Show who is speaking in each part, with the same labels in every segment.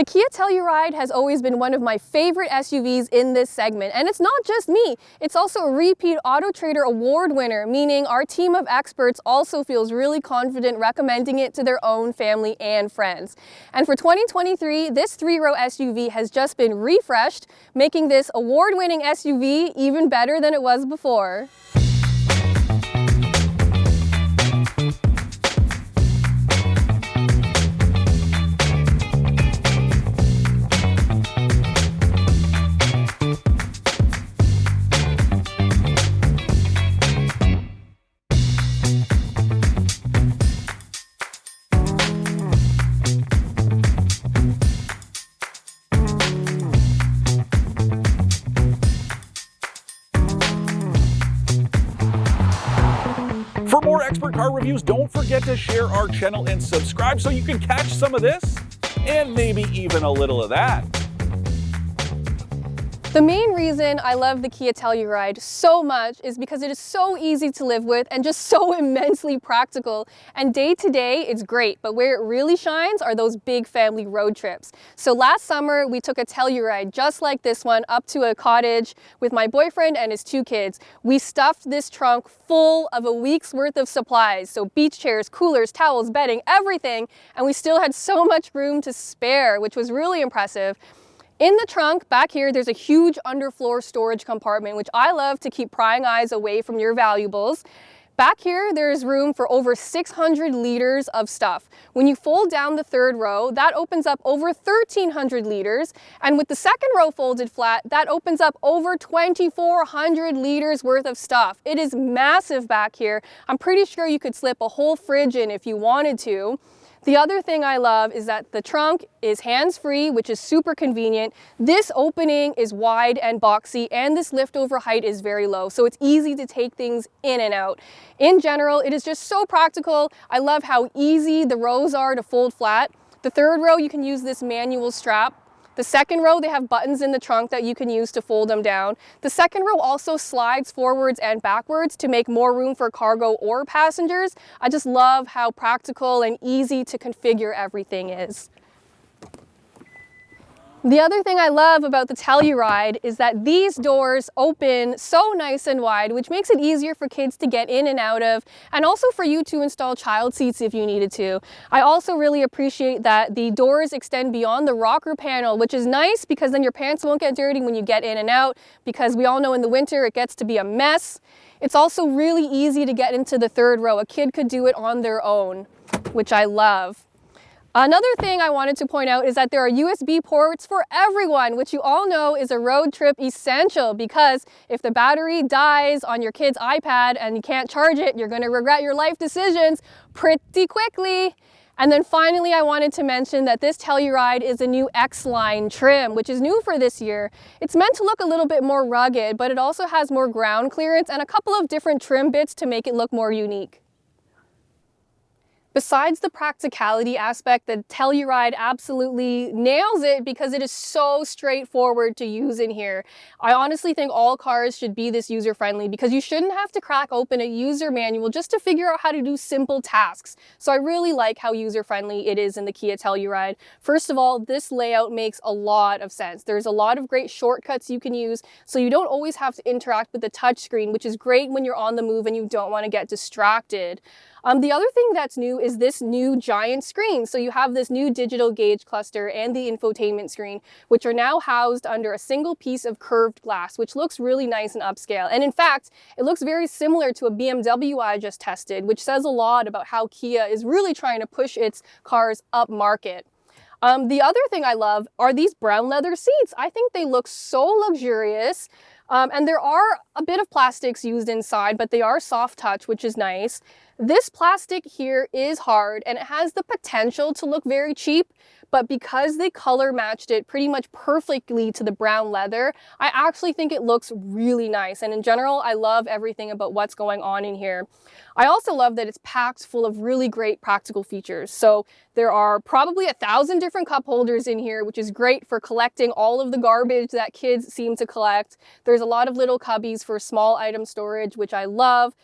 Speaker 1: The Kia Telluride has always been one of my favorite SUVs in this segment, and it's not just me. It's also a repeat AutoTrader Award winner, meaning our team of experts also feels really confident recommending it to their own family and friends. And for 2023, this three-row SUV has just been refreshed, making this award-winning SUV even better than it was before.
Speaker 2: For more expert car reviews, don't forget to share our channel and subscribe so you can catch some of this and maybe even a little of that.
Speaker 1: The main reason I love the Kia Telluride so much is because it is so easy to live with and just so immensely practical. And day to day, it's great, but where it really shines are those big family road trips. So last summer, we took a Telluride just like this one up to a cottage with my boyfriend and his two kids. We stuffed this trunk full of a week's worth of supplies. So beach chairs, coolers, towels, bedding, everything. And we still had so much room to spare, which was really impressive. In the trunk, back here, there's a huge underfloor storage compartment, which I love to keep prying eyes away from your valuables. Back here, there's room for over 600 liters of stuff. When you fold down the third row, that opens up over 1,300 liters. And with the second row folded flat, that opens up over 2,400 liters worth of stuff. It is massive back here. I'm pretty sure you could slip a whole fridge in if you wanted to. The other thing I love is that the trunk is hands-free, which is super convenient. This opening is wide and boxy, and this liftover height is very low, so it's easy to take things in and out. In general, it is just so practical. I love how easy the rows are to fold flat. The third row, you can use this manual strap. The second row, they have buttons in the trunk that you can use to fold them down. The second row also slides forwards and backwards to make more room for cargo or passengers. I just love how practical and easy to configure everything is. The other thing I love about the Telluride is that these doors open so nice and wide, which makes it easier for kids to get in and out of, and also for you to install child seats if you needed to. I also really appreciate that the doors extend beyond the rocker panel, which is nice because then your pants won't get dirty when you get in and out, because we all know in the winter it gets to be a mess. It's also really easy to get into the third row. A kid could do it on their own, which I love. Another thing I wanted to point out is that there are USB ports for everyone, which you all know is a road trip essential, because if the battery dies on your kid's iPad and you can't charge it, you're going to regret your life decisions pretty quickly. And then finally, I wanted to mention that this Telluride is a new X-Line trim, which is new for this year. It's meant to look a little bit more rugged, but it also has more ground clearance and a couple of different trim bits to make it look more unique. Besides the practicality aspect, the Telluride absolutely nails it because it is so straightforward to use in here. I honestly think all cars should be this user-friendly because you shouldn't have to crack open a user manual just to figure out how to do simple tasks. So I really like how user-friendly it is in the Kia Telluride. First of all, this layout makes a lot of sense. There's a lot of great shortcuts you can use, so you don't always have to interact with the touchscreen, which is great when you're on the move and you don't want to get distracted. The other thing that's new is this new giant screen. So you have this new digital gauge cluster and the infotainment screen, which are now housed under a single piece of curved glass, which looks really nice and upscale. And in fact, it looks very similar to a BMW I just tested, which says a lot about how Kia is really trying to push its cars up market. The other thing I love are these brown leather seats. I think they look so luxurious. And there are a bit of plastics used inside, but they are soft touch, which is nice. This plastic here is hard and it has the potential to look very cheap, but because they color matched it pretty much perfectly to the brown leather, I actually think it looks really nice. And in general, I love everything about what's going on in here. I also love that it's packed full of really great practical features. So there are probably 1,000 different cup holders in here, which is great for collecting all of the garbage that kids seem to collect. There's a lot of little cubbies for small item storage, which I love.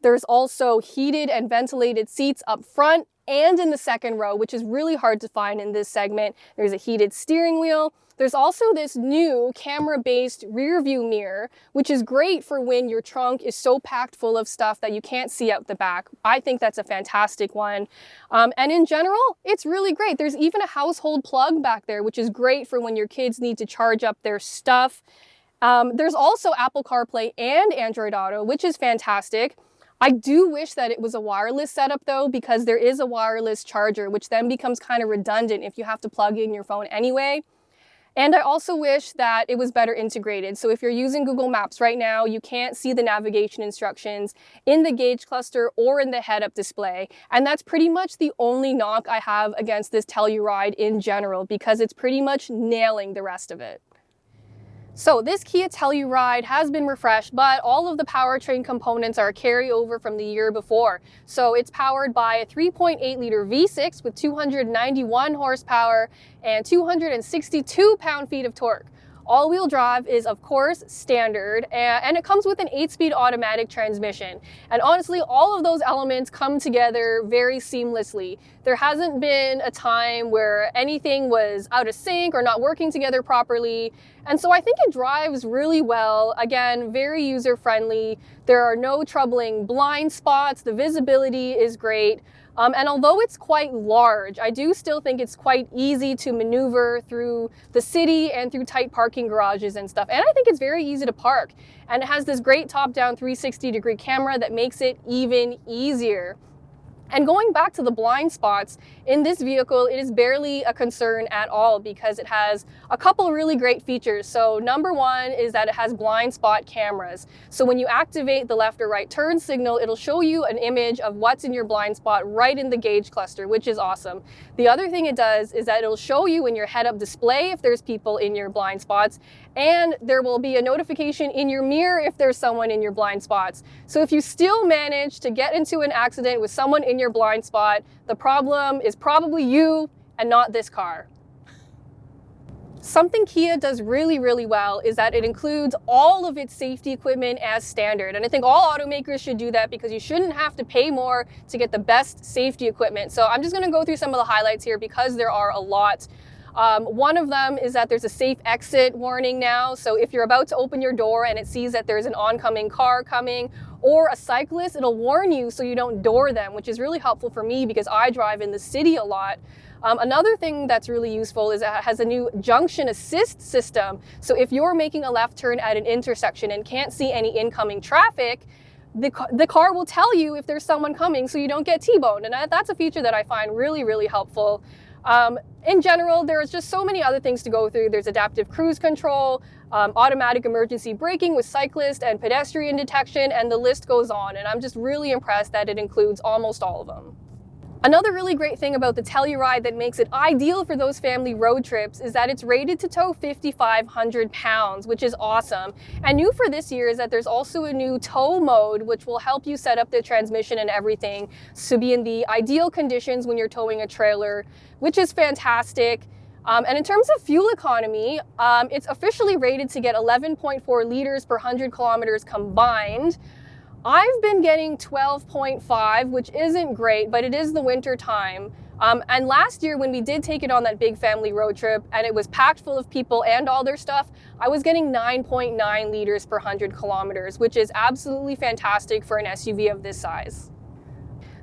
Speaker 1: There's also heated and ventilated seats up front and in the second row, which is really hard to find in this segment. There's a heated steering wheel. There's also this new camera-based rear view mirror, which is great for when your trunk is so packed full of stuff that you can't see out the back. I think that's a fantastic one. And in general, it's really great. There's even a household plug back there, which is great for when your kids need to charge up their stuff. There's also Apple CarPlay and Android Auto, which is fantastic. I do wish that it was a wireless setup though, because there is a wireless charger, which then becomes kind of redundant if you have to plug in your phone anyway. And I also wish that it was better integrated. So if you're using Google Maps right now, you can't see the navigation instructions in the gauge cluster or in the head-up display. And that's pretty much the only knock I have against this Telluride in general, because it's pretty much nailing the rest of it. So this Kia Telluride has been refreshed, but all of the powertrain components are a carryover from the year before. So it's powered by a 3.8-liter V6 with 291 horsepower and 262 pound-feet of torque. All-wheel drive is, of course, standard, and it comes with an 8-speed automatic transmission. And honestly, all of those elements come together very seamlessly. There hasn't been a time where anything was out of sync or not working together properly. And so I think it drives really well. Again, very user-friendly. There are no troubling blind spots. The visibility is great. And although it's quite large, I do still think it's quite easy to maneuver through the city and through tight parking garages and stuff. And I think it's very easy to park. And it has this great top-down 360-degree camera that makes it even easier. And going back to the blind spots, in this vehicle, it is barely a concern at all because it has a couple really great features. So number one is that it has blind spot cameras. So when you activate the left or right turn signal, it'll show you an image of what's in your blind spot right in the gauge cluster, which is awesome. The other thing it does is that it'll show you in your head-up display if there's people in your blind spots, and there will be a notification in your mirror if there's someone in your blind spots. So if you still manage to get into an accident with someone in your blind spot, the problem is probably you and not this car. Something Kia does really, really well is that it includes all of its safety equipment as standard. And I think all automakers should do that because you shouldn't have to pay more to get the best safety equipment. So I'm just going to go through some of the highlights here because there are a lot. One of them is that there's a safe exit warning now. So if you're about to open your door and it sees that there's an oncoming car coming or a cyclist, it'll warn you so you don't door them, which is really helpful for me because I drive in the city a lot. Another thing that's really useful is that it has a new junction assist system. So if you're making a left turn at an intersection and can't see any incoming traffic, the car will tell you if there's someone coming so you don't get T-boned. And that's a feature that I find really, really helpful. In general, there's just so many other things to go through. There's adaptive cruise control, automatic emergency braking with cyclist and pedestrian detection, and the list goes on. And I'm just really impressed that it includes almost all of them. Another really great thing about the Telluride that makes it ideal for those family road trips is that it's rated to tow 5,500 pounds, which is awesome. And new for this year is that there's also a new tow mode, which will help you set up the transmission and everything to be in the ideal conditions when you're towing a trailer, which is fantastic. And in terms of fuel economy, it's officially rated to get 11.4 liters per 100 kilometers combined. I've been getting 12.5, which isn't great, but it is the winter time. And last year when we did take it on that big family road trip and it was packed full of people and all their stuff, I was getting 9.9 liters per 100 kilometers, which is absolutely fantastic for an SUV of this size.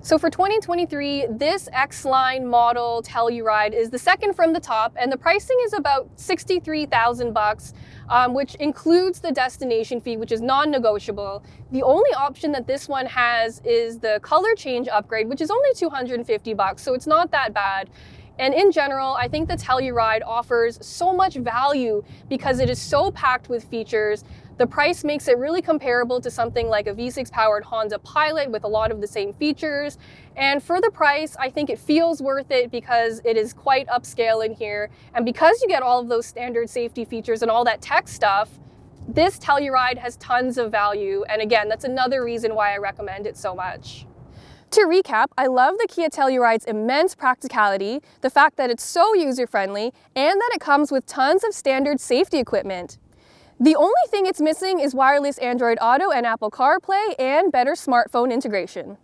Speaker 1: So for 2023, this X-Line model Telluride is the second from the top, and the pricing is about $63,000, which includes the destination fee, which is non-negotiable. The only option that this one has is the color change upgrade, which is only $250, so it's not that bad. And in general, I think the Telluride offers so much value because it is so packed with features. The price makes it really comparable to something like a V6 powered Honda Pilot with a lot of the same features. And for the price, I think it feels worth it because it is quite upscale in here. And because you get all of those standard safety features and all that tech stuff, this Telluride has tons of value. And again, that's another reason why I recommend it so much. To recap, I love the Kia Telluride's immense practicality, the fact that it's so user-friendly, and that it comes with tons of standard safety equipment. The only thing it's missing is wireless Android Auto and Apple CarPlay and better smartphone integration.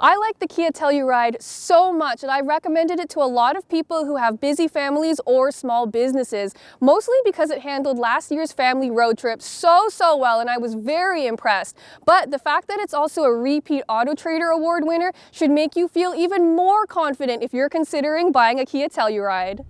Speaker 1: I like the Kia Telluride so much and I recommended it to a lot of people who have busy families or small businesses, mostly because it handled last year's family road trip so well and I was very impressed. But the fact that it's also a repeat AutoTrader Award winner should make you feel even more confident if you're considering buying a Kia Telluride.